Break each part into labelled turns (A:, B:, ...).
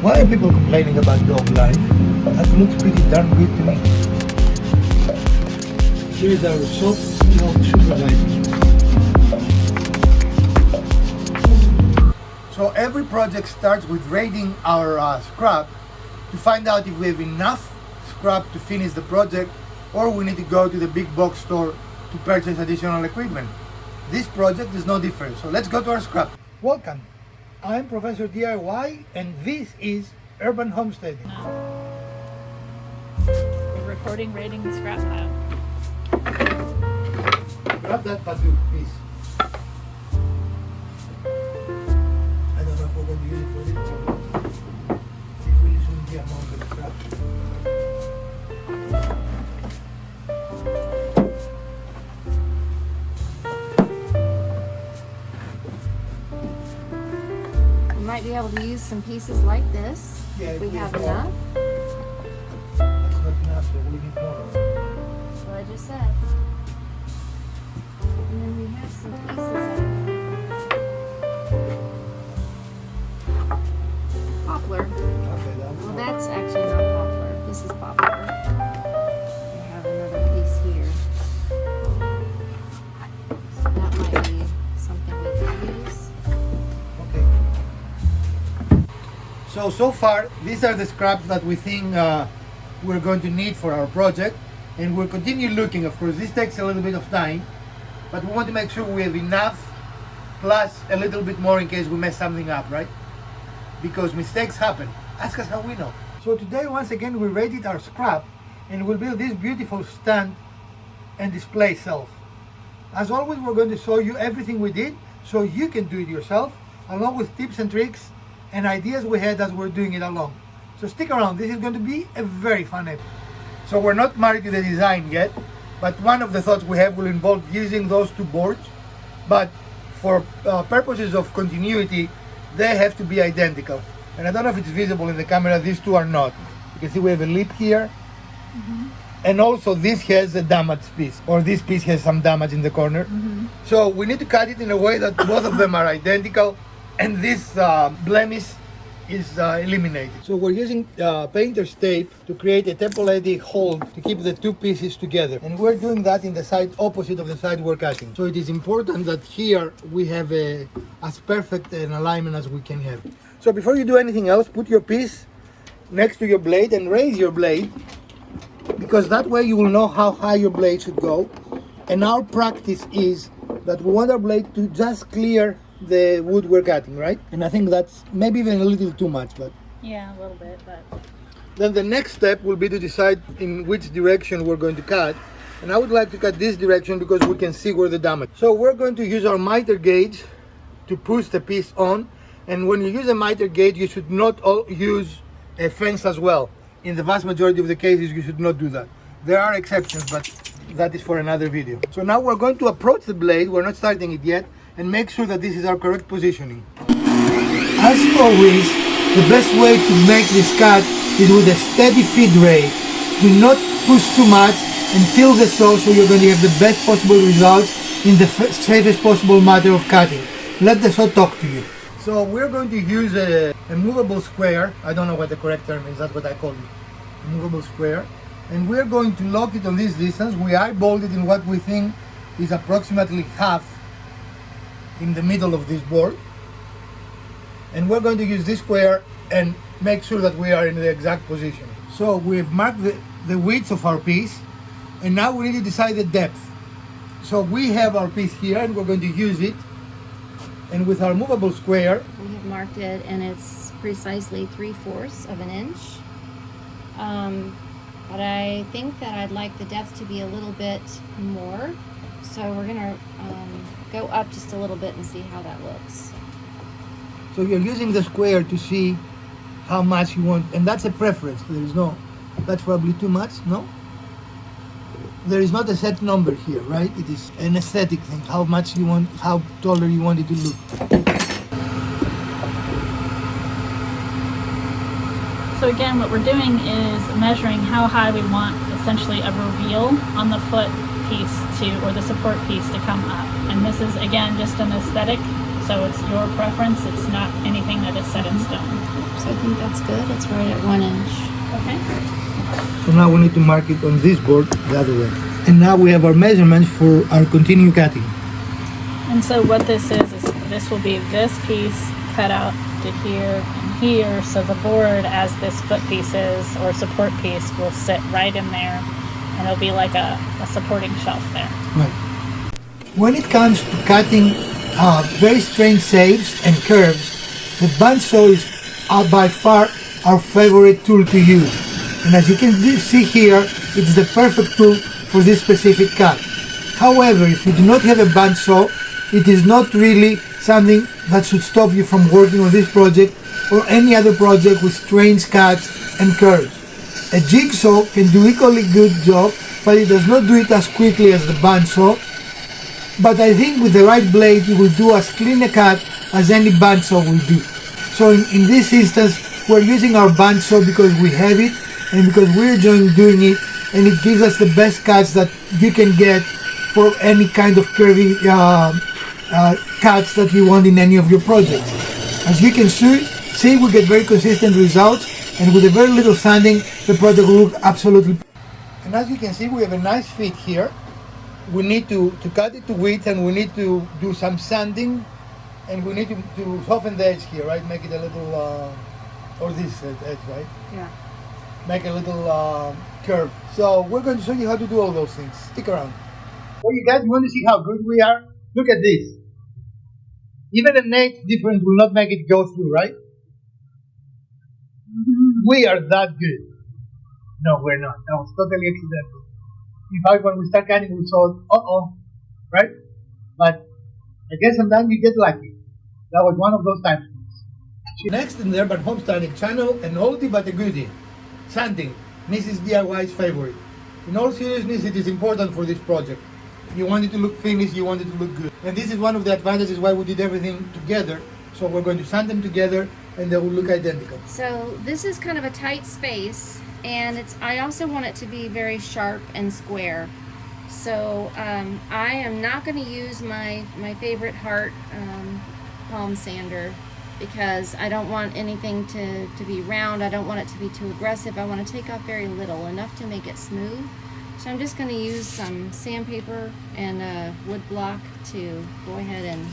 A: Why are people complaining about dog life? That looks pretty darn good to me. Here's our soft dog supervisor. So every project starts with rating our scrap to find out if we have enough scrap to finish the project, or we need to go to the big box store to purchase additional equipment. This project is no different, so let's go to our scrap. Welcome, I'm Professor DIY and this is Urban Homesteading.
B: We're recording rating the scrap pile.
A: Grab that Padu, please. I don't know if we're going to use it for this job. It really shouldn't be among the scrap.
C: We might be able to use some pieces like this if we have enough.
A: That's not enough, so we need more.
C: What I just said. And then we have some pieces of poplar.
A: Okay,
C: Well, that's actually not poplar. This is poplar. We have another piece here. So that might be something we can use.
A: Okay. So far, these are the scraps that we think we're going to need for our project, and we'll continue looking. Of course, this takes a little bit of time, but we want to make sure we have enough, plus a little bit more in case we mess something up, right? Because mistakes happen. Ask us how we know. So today, once again, we rated our scrap, and we'll build this beautiful stand and display shelf. As always, we're going to show you everything we did, so you can do it yourself, along with tips and tricks and ideas we had as we're doing it along. So stick around, this is going to be a very fun episode. So we're not married to the design yet, but one of the thoughts we have will involve using those two boards, but for purposes of continuity, they have to be identical. And I don't know if it's visible in the camera, these two are not. You can see we have a lip here, and also this has a damaged piece, or this piece has some damage in the corner. So we need to cut it in a way that both of them are identical, and this blemish is eliminated. So we're using painter's tape to create a temporary hold to keep the two pieces together, and we're doing that in the side opposite of the side we're cutting. So it is important that here we have as perfect an alignment as we can have. So before you do anything else, put your piece next to your blade and raise your blade, because that way you will know how high your blade should go. And our practice is that we want our blade to just clear the wood we're cutting, right? And I think that's maybe even a little too much, but
B: Yeah, a little bit, but
A: then the next step will be to decide in which direction we're going to cut. And I would like to cut this direction because we can see where the damage. So we're going to use our miter gauge to push the piece on. And when you use a miter gauge, you should not use a fence as well. In the vast majority of the cases, you should not do that. There are exceptions, but that is for another video. So now we're going to approach the blade, we're not starting it yet, and make sure that this is our correct positioning. As always, the best way to make this cut is with a steady feed rate. Do not push too much and fill the saw so you're going to have the best possible results in the safest possible matter of cutting. Let the saw talk to you. So we're going to use a movable square. I don't know what the correct term is, that's what I call it. A movable square. And we're going to lock it on this distance. We eyeballed it in what we think is approximately half in the middle of this board. And we're going to use this square and make sure that we are in the exact position. So we've marked the width of our piece, and now we need to decide the depth. So we have our piece here and we're going to use it. And with our movable square,
C: We have marked it and it's precisely 3/4 of an inch. But I think that I'd like the depth to be a little bit more. So we're gonna go up just a little bit and see how that looks.
A: so you're using the square to see how much you want, and that's a preference. There is no, that's probably too much, no? There is not a set number here, right? It is an aesthetic thing, how much you want, how taller you want it to look.
B: So again, what we're doing is measuring how high we want essentially a reveal on the foot piece to, or the support piece to come up. And this is again just an aesthetic So it's your preference. It's not anything that is set in stone.
C: So I think that's good. It's right at 1 inch.
B: Okay.
A: So now we need to mark it on this board the other way. And now we have our measurements for our continued cutting.
B: And so what this is this will be this piece cut out to here and here. So the board, as this foot piece is, or support piece, will sit right in there. And it'll be like a supporting shelf there.
A: Right. When it comes to cutting very strange shapes and curves, the bandsaw is by far our favorite tool to use. And as you can see here, it's the perfect tool for this specific cut. However, if you do not have a bandsaw, it is not really something that should stop you from working on this project or any other project with strange cuts and curves. A jigsaw can do equally good job, but it does not do it as quickly as the bandsaw. But I think with the right blade, it will do as clean a cut as any bandsaw will do. So in this instance, we're using our bandsaw because we have it and because we're enjoying doing it, and it gives us the best cuts that you can get for any kind of curvy cuts that you want in any of your projects. As you can see, we get very consistent results, and with a very little sanding, the project will look absolutely. And as you can see, we have a nice fit here. We need to cut it to width, and we need to do some sanding, and we need to soften the edge here, right? Make it a little, or this edge, right?
B: Yeah.
A: Make a little curve. So we're going to show you how to do all those things. Stick around. Well, you guys want to see how good we are? Look at this. Even an eighth difference will not make it go through, right? We are that good. No, we're not. That was totally accidental. In fact, when we start cutting, we saw, right? But I guess sometimes you get lucky. That was one of those times. Next in the Urban Homesteading channel, an oldie but a goodie. Sanding, Mrs. DIY's favorite. In all seriousness, it is important for this project. You want it to look finished, you want it to look good. And this is one of the advantages why we did everything together. So we're going to sand them together and they will look identical.
C: So this is kind of a tight space, and I also want it to be very sharp and square. So I am not going to use my favorite Hart palm sander, because I don't want anything to be round. I don't want it to be too aggressive. I want to take off very little, enough to make it smooth. So I'm just going to use some sandpaper and a wood block to go ahead and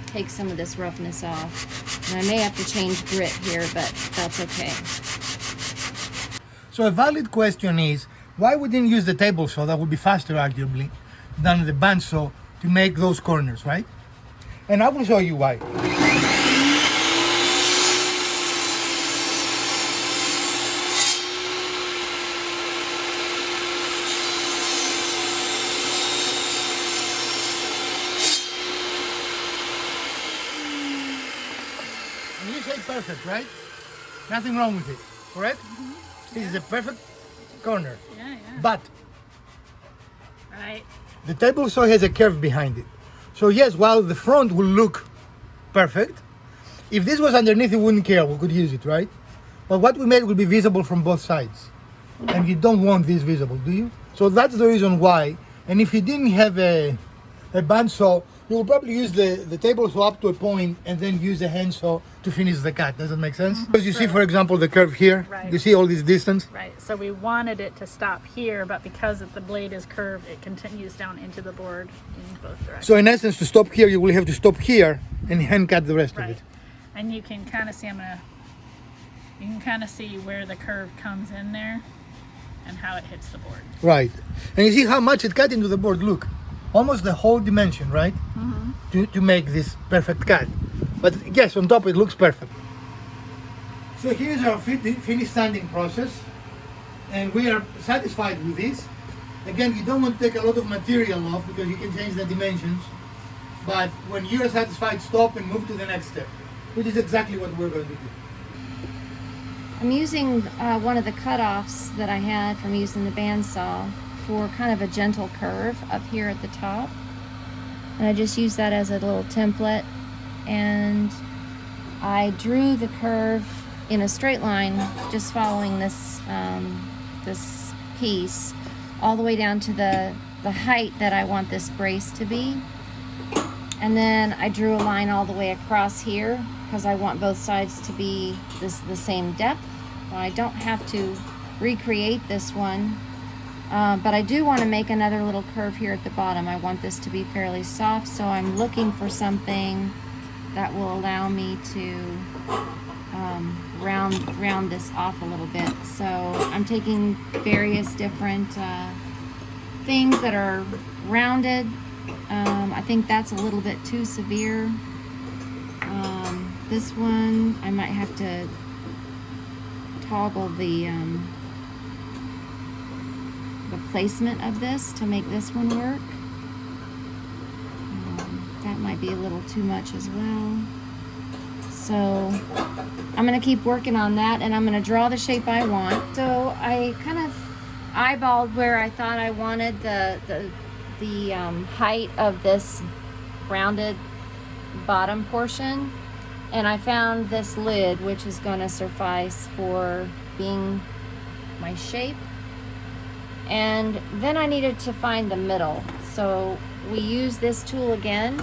C: take some of this roughness off. And I may have to change grit here, but that's okay.
A: So a valid question is, why we didn't use the table saw? That would be faster, arguably, than the bandsaw to make those corners, right? And I will show you why. And you say perfect, right? Nothing wrong with it, correct? Mm-hmm. This is a perfect corner.
B: Yeah.
A: But
B: Right.
A: the table saw has a curve behind it. So yes, while the front will look perfect, if this was underneath, we wouldn't care. We could use it, right? But what we made will be visible from both sides. And you don't want this visible, do you? So that's the reason why. And if you didn't have a bandsaw, you will probably use the table saw up to a point and then use a handsaw to finish the cut. Does that make sense?
B: Mm-hmm.
A: Because you see, for example, the curve here.
B: Right.
A: You see all this distance?
B: Right. So we wanted it to stop here, but because the blade is curved, it continues down into the board in both directions.
A: So in essence, to stop here, you will have to stop here and hand cut the rest of
B: Right.
A: it.
B: And you can kind of see, you can kind of see where the curve comes in there and how it hits the board.
A: Right. And you see how much it cut into the board. Look, almost the whole dimension, right?
B: Mm-hmm.
A: To make this perfect cut. But yes, on top it looks perfect. So here's our finished sanding process. And we are satisfied with this. Again, you don't want to take a lot of material off because you can change the dimensions. But when you're satisfied, stop and move to the next step, which is exactly what we're going to do.
C: I'm using one of the cutoffs that I had from using the bandsaw for kind of a gentle curve up here at the top. And I just use that as a little template. And I drew the curve in a straight line, just following this this piece all the way down to the height that I want this brace to be. And then I drew a line all the way across here because I want both sides to be the same depth. Well, I don't have to recreate this one, but I do want to make another little curve here at the bottom. I want this to be fairly soft, so I'm looking for something that will allow me to round this off a little bit. So I'm taking various different things that are rounded. I think that's a little bit too severe. This one, I might have to toggle the placement of this to make this one work. That might be a little too much as well. So I'm going to keep working on that, and I'm going to draw the shape I want. So I kind of eyeballed where I thought I wanted the height of this rounded bottom portion, and I found this lid, which is going to suffice for being my shape. And then I needed to find the middle, so we used this tool again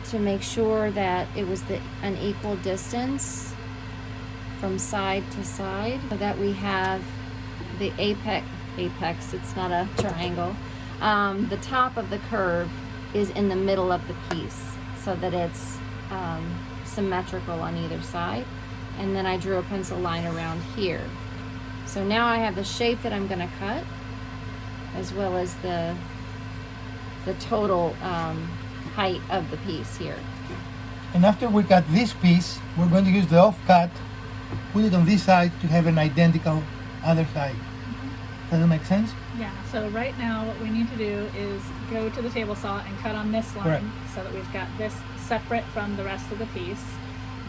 C: to make sure that it was an equal distance from side to side, so that we have the apex, it's not a triangle, the top of the curve is in the middle of the piece so that it's symmetrical on either side. And then I drew a pencil line around here. So now I have the shape that I'm going to cut, as well as the total height of the piece here.
A: And after we cut this piece, we're going to use the offcut, put it on this side to have an identical other side. Does that make sense?
B: Yeah, so right now what we need to do is go to the table saw and cut on this line.
A: Correct.
B: So that we've got this separate from the rest of the piece.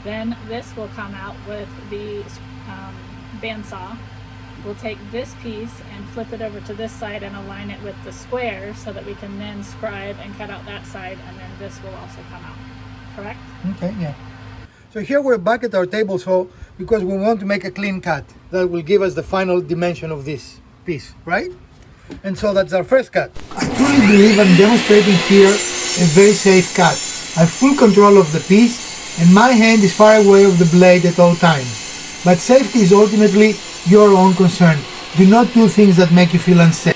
B: Then this will come out with the bandsaw. We'll take this piece and flip it over to this side and align it with the square so that we can then scribe and cut out that side, and then this will also come out. Correct?
A: Okay, yeah. So here we're back at our table saw because we want to make a clean cut that will give us the final dimension of this piece, right? And so that's our first cut. I truly believe I'm demonstrating here a very safe cut. I have full control of the piece and my hand is far away of the blade at all times. But safety is ultimately your own concern. Do not do things that make you feel unsafe.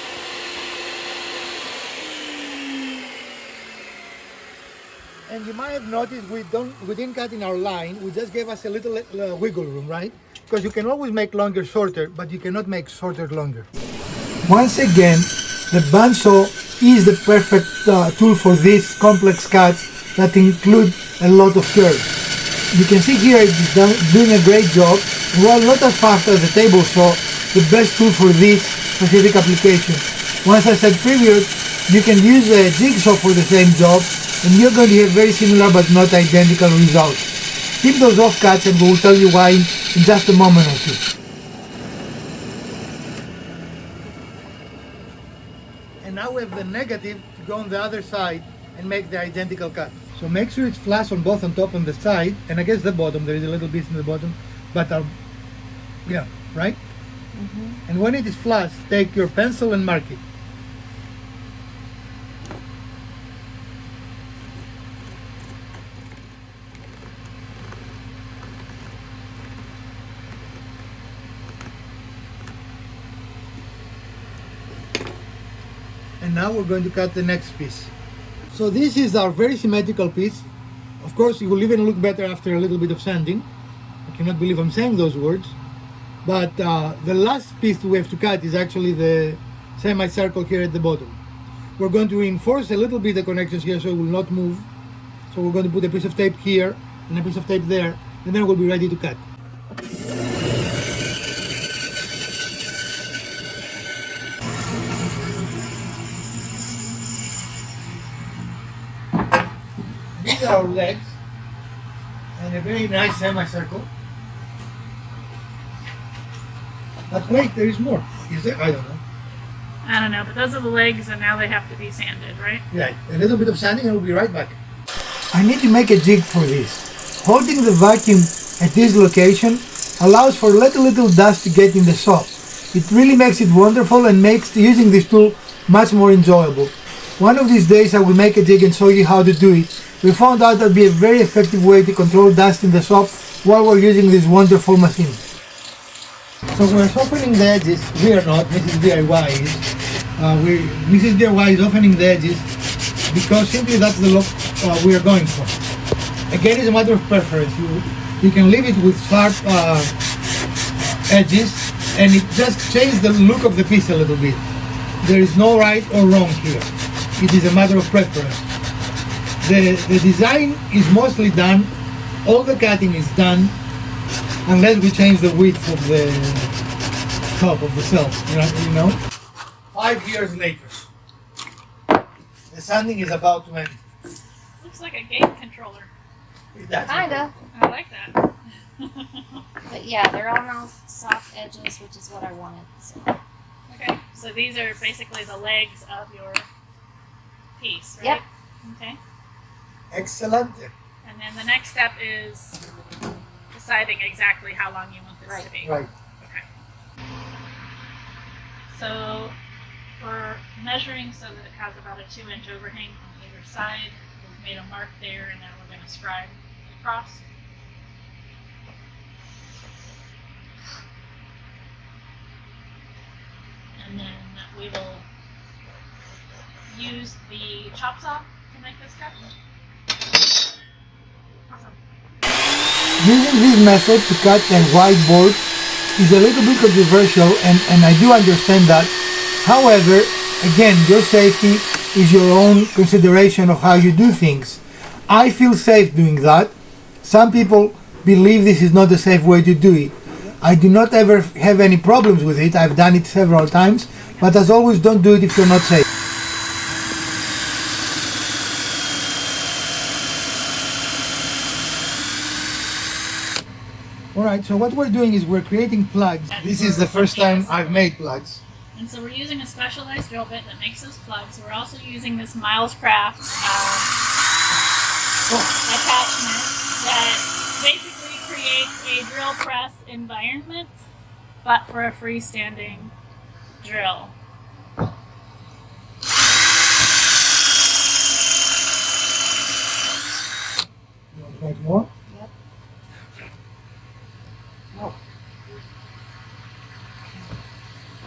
A: And you might have noticed we didn't cut in our line, we just gave us a little wiggle room, right? Because you can always make longer shorter, but you cannot make shorter longer. Once again, the bandsaw is the perfect tool for these complex cuts that include a lot of curves. You can see here it is doing a great job. While not as fast as the table saw, the best tool for this specific application. Once I said previous, you can use a Jigsaw for the same job, and you're going to have very similar but not identical results. Keep those offcuts and we will tell you why in just a moment or two. And now we have the negative to go on the other side and make the identical cut. So make sure it's flush on both on top and the side, and I guess the bottom, there is a little bit in the bottom, but yeah, right? Mm-hmm. And when it is flush, take your pencil and mark it. And now we're going to cut the next piece. So this is our very symmetrical piece. Of course, it will even look better after a little bit of sanding. I cannot believe I'm saying those words. But the last piece we have to cut is actually the semicircle here at the bottom. We're going to reinforce a little bit the connections here so it will not move. So we're going to put a piece of tape here and a piece of tape there, and then we'll be ready to cut. These are our legs and a very nice semicircle. But wait, there is more. Is there? I don't know.
B: I don't know, but those are the legs, and now they have to be sanded, right?
A: Right. A little bit of sanding and we'll be right back. I need to make a jig for this. Holding the vacuum at this location allows for little dust to get in the saw. It really makes it wonderful and makes using this tool much more enjoyable. One of these days I will make a jig and show you how to do it. We found out that would be a very effective way to control dust in the shop while we're using this wonderful machine. So we're softening the edges. We are not, Mrs. DIY is. Mrs. DIY is softening the edges because simply that's the look we are going for. Again, it's a matter of preference. You can leave it with sharp edges and it just changes the look of the piece a little bit. There is no right or wrong here. It is a matter of preference. The design is mostly done, all the cutting is done, unless we change the width of the top of the shelf, you know. 5 years later, the sanding is about to end.
B: Looks like a game controller.
C: Kinda.
B: I like that.
C: But yeah, they're all now soft edges, which is what I wanted. So.
B: Okay, so these are basically the legs of your piece, right?
C: Yep.
B: Okay.
A: Excellent.
B: And then the next step is deciding exactly how long you want this to be.
A: Right.
B: Okay. So we're measuring so that it has about a 2-inch overhang on either side. We've made a mark there, and now we're going to scribe across. And then we will use the chop saw to make this cut. Awesome.
A: Using this method to cut a whiteboard is a little bit controversial, and I do understand that. However, again, your safety is your own consideration of how you do things. I feel safe doing that. Some people believe this is not a safe way to do it. I do not ever have any problems with it. I've done it several times, but as always, don't do it if you're not safe. Alright, so what we're doing is we're creating plugs. This is the first time I've made plugs.
B: And so we're using a specialized drill bit that makes those plugs. We're also using this Miles Craft attachment that basically creates a drill press environment, but for a freestanding drill.
A: You want to make more?
C: Yep.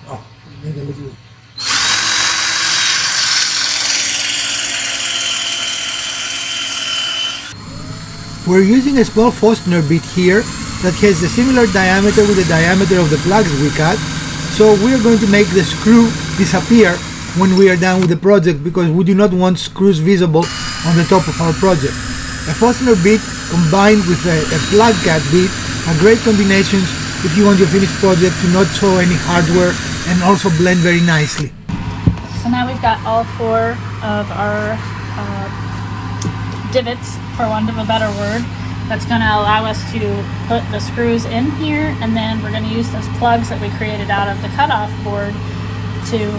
A: Oh, we need a little. We're using a small Forstner bit here that has a similar diameter with the diameter of the plugs we cut. So we're going to make the screw disappear when we are done with the project, because we do not want screws visible on the top of our project. A Forstner bit combined with a plug cut bit are great combinations if you want your finished project to not show any hardware and also blend very nicely.
B: So now we've got all 4 of our divots, for want of a better word. That's going to allow us to put the screws in here, and then we're going to use those plugs that we created out of the cutoff board to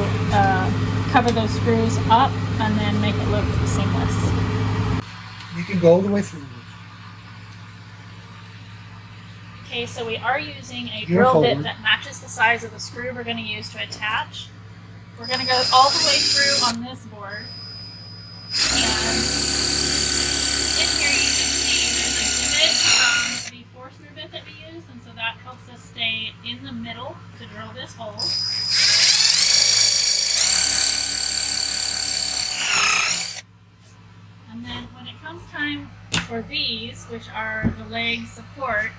B: cover those screws up and then make it look seamless.
A: You can go all the way through.
B: Okay, so we are using a drill bit that matches the size of the screw we're going to use to attach. We're going to go all the way through on this board. And in here you can see there's a divot from the Forstner bit that we use, and so that helps us stay in the middle to drill this hole. And then when it comes time for these, which are the leg support,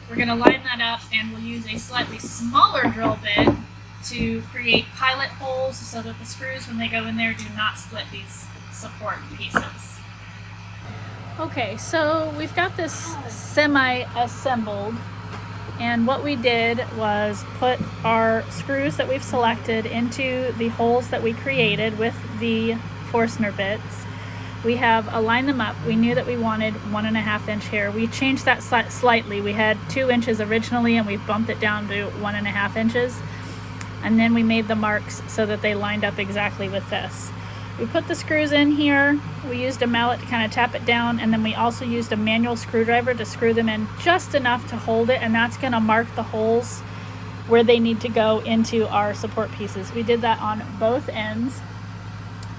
B: we're going to line that up, and we'll use a slightly smaller drill bit to create pilot holes so that the screws, when they go in there, do not split these support pieces. Okay, so we've got this semi-assembled, and what we did was put our screws that we've selected into the holes that we created with the Forstner bits. We have aligned them up. We knew that we wanted 1.5 inch here. We changed that slightly. We had 2 inches originally, and we bumped it down to 1.5 inches. And then we made the marks so that they lined up exactly with this. We put the screws in here. We used a mallet to kind of tap it down, and then we also used a manual screwdriver to screw them in just enough to hold it, and that's going to mark the holes where they need to go into our support pieces. We did that on both ends.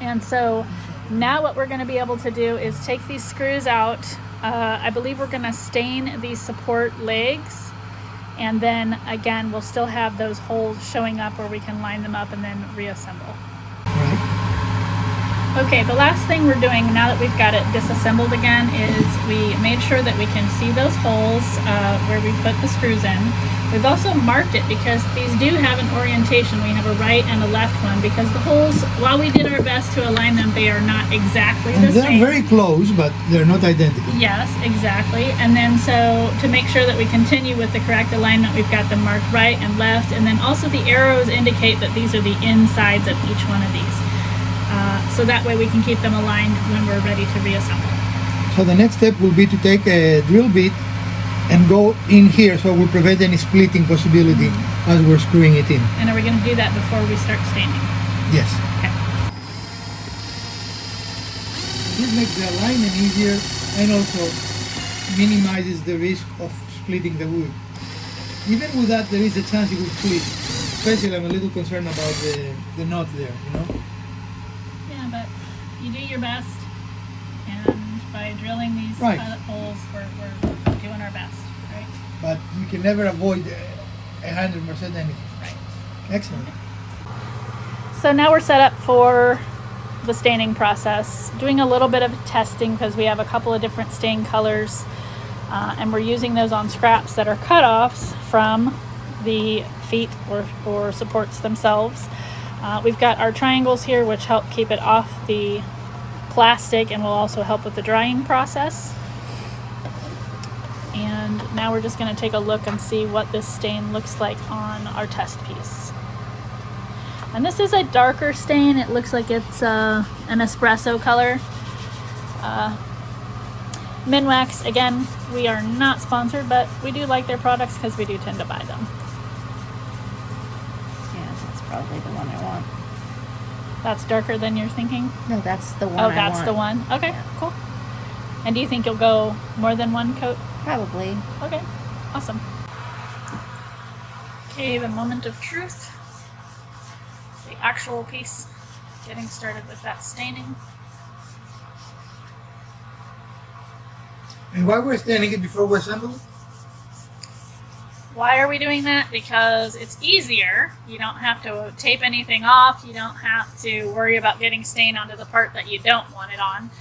B: And so now what we're going to be able to do is take these screws out. I believe we're going to stain these support legs, and then again we'll still have those holes showing up where we can line them up and then reassemble. Okay, the last thing we're doing now that we've got it disassembled again is we made sure that we can see those holes where we put the screws in. We've also marked it because these do have an orientation. We have a right and a left one because the holes, while we did our best to align them, they are not exactly the
A: they're
B: same.
A: very close, but they're not identical.
B: Yes, exactly. And then so to make sure that we continue with the correct alignment, we've got them marked right and left. And then also the arrows indicate that these are the insides of each one of these. So that way we can keep them aligned when we're ready to reassemble.
A: So the next step will be to take a drill bit and go in here so we'll prevent any splitting possibility as we're screwing it in.
B: And are we going to do that before we start staining?
A: Yes.
B: Okay.
A: This makes the alignment easier and also minimizes the risk of splitting the wood. Even with that, there is a chance it will split. Especially, I'm a little concerned about the knot there, you know?
B: Yeah, but you do your best, and by drilling these
A: Right.
B: holes, we're doing our best, right?
A: But you can never avoid 100% anything.
B: Right.
A: Excellent.
B: So now we're set up for the staining process, doing a little bit of testing because we have a couple of different stain colors, and we're using those on scraps that are cutoffs from the feet or supports themselves. We've got our triangles here which help keep it off the plastic and will also help with the drying process. And now we're just going to take a look and see what this stain looks like on our test piece. And this is a darker stain. It looks like it's an espresso color. Minwax, again, we are not sponsored, but we do like their products because we do tend to buy them.
C: Yeah, that's probably the one I want.
B: That's darker than you're thinking?
C: No, that's the one
B: Oh,
C: I
B: that's
C: want.
B: the one. Okay,
C: Yeah.
B: cool. And do you think you'll go more than one coat?
C: Probably.
B: Okay, awesome. Okay, the moment of truth. The actual piece. Getting started with that staining.
A: And why we're staining it before we assemble it?
B: Why are we doing that? Because it's easier. You don't have to tape anything off. You don't have to worry about getting stain onto the part that you don't want it on.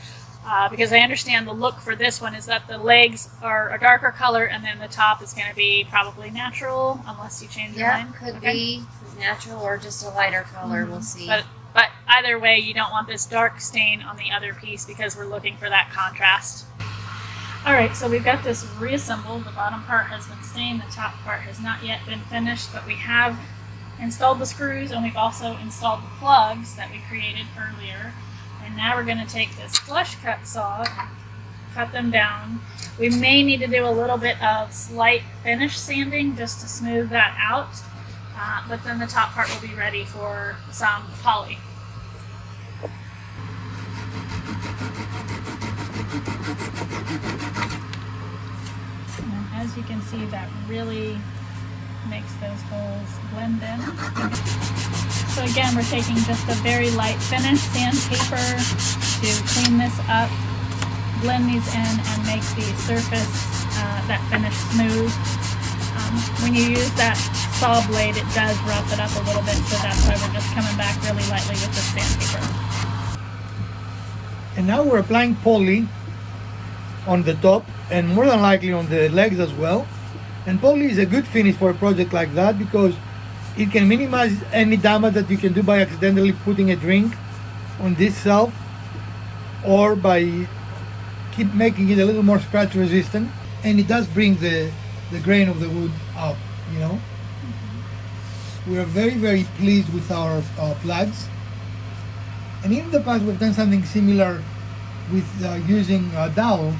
B: Because I understand the look for this one is that the legs are a darker color and then the top is going to be probably natural unless you change your
C: Yeah,
B: mind.
C: could
B: Okay.
C: be natural or just a lighter color. We'll see.
B: But either way, you don't want this dark stain on the other piece because we're looking for that contrast. Alright, so we've got this reassembled. The bottom part has been stained, the top part has not yet been finished, but we have installed the screws and we've also installed the plugs that we created earlier. And now we're going to take this flush cut saw and cut them down. We may need to do a little bit of slight finish sanding just to smooth that out, but then the top part will be ready for some poly. And as you can see, that really makes those holes blend in. So again, we're taking just a very light finish sandpaper to clean this up, blend these in, and make the surface, that finish smooth. When you use that saw blade, it does rough it up a little bit, so that's why we're just coming back really lightly with the sandpaper.
A: And now we're applying poly on the top and more than likely on the legs as well. And poly is a good finish for a project like that because it can minimize any damage that you can do by accidentally putting a drink on this shelf or by keep making it a little more scratch resistant. And it does bring the grain of the wood up, you know. We are very, very pleased with our plugs. And in the past we've done something similar with using dowels,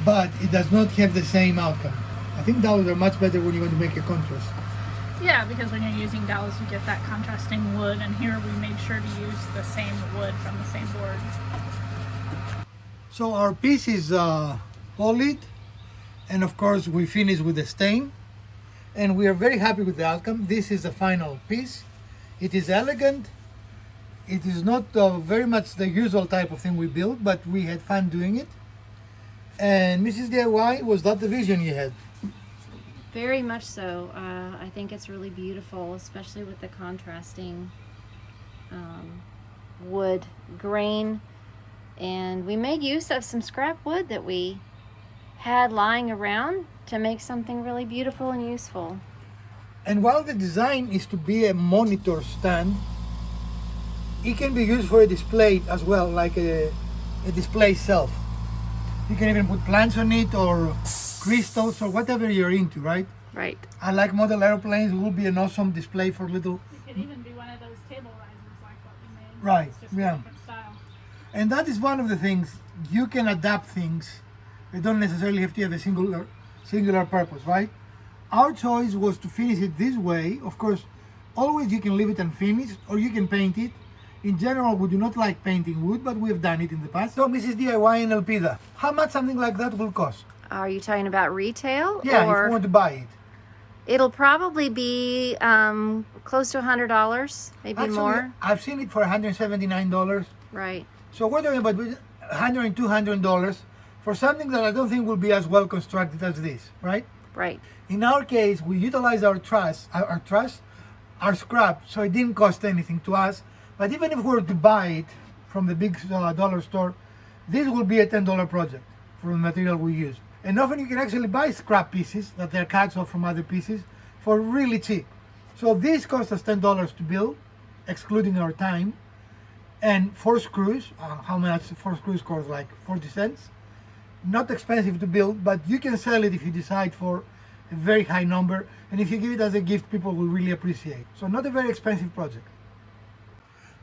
A: but it does not have the same outcome. I think dowels are much better when you want to make a contrast.
B: Yeah, because when you're using dowels, you get that contrasting wood, and here we made sure to use the same wood from the same board.
A: So our piece is polished, and of course we finish with the stain, and we are very happy with the outcome. This is the final piece. It is elegant, It is not very much the usual type of thing we build, but we had fun doing it. And Mrs. DIY, was that the vision you had?
C: Very much so. I think it's really beautiful, especially with the contrasting wood grain. And we made use of some scrap wood that we had lying around to make something really beautiful and useful.
A: And while the design is to be a monitor stand, it can be used for a display as well, like a display shelf. You can even put plants on it or crystals or whatever you're into, right?
C: Right.
A: I like model airplanes. It will be an awesome display for little.
B: It could even be one of those table risers like what we made.
A: Right,
B: It's just
A: yeah.
B: a different style.
A: And that is one of the things, you can adapt things. They don't necessarily have to have a singular purpose, right? Our choice was to finish it this way. Of course, always you can leave it unfinished or you can paint it. In general, we do not like painting wood, but we have done it in the past. So Mrs. DIY and Elpida, how much something like that will cost?
C: Are you talking about retail?
A: Yeah,
C: or
A: if you want to buy it.
C: it'll probably be close to $100, maybe
A: Actually,
C: more.
A: I've seen it for $179.
C: Right.
A: So we're talking about $100 and $200 for something that I don't think will be as well constructed as this, right?
C: Right.
A: In our case, we utilized our scrap, so it didn't cost anything to us. But even if we were to buy it from the big dollar store, this will be a $10 project for the material we use. And often you can actually buy scrap pieces that they're cuts off from other pieces for really cheap. So this cost us $10 to build, excluding our time, and 4 screws. How much 4 screws cost? Like 40 cents. Not expensive to build, but you can sell it if you decide for a very high number, and if you give it as a gift, people will really appreciate. So not a very expensive project.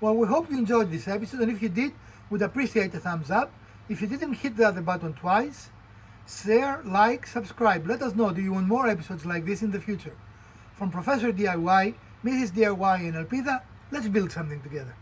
A: Well, we hope you enjoyed this episode, and if you did, we'd appreciate a thumbs up. If you didn't hit the other button twice, share, like, subscribe. Let us know, do you want more episodes like this in the future? From Professor DIY, Mrs. DIY and Elpida, let's build something together.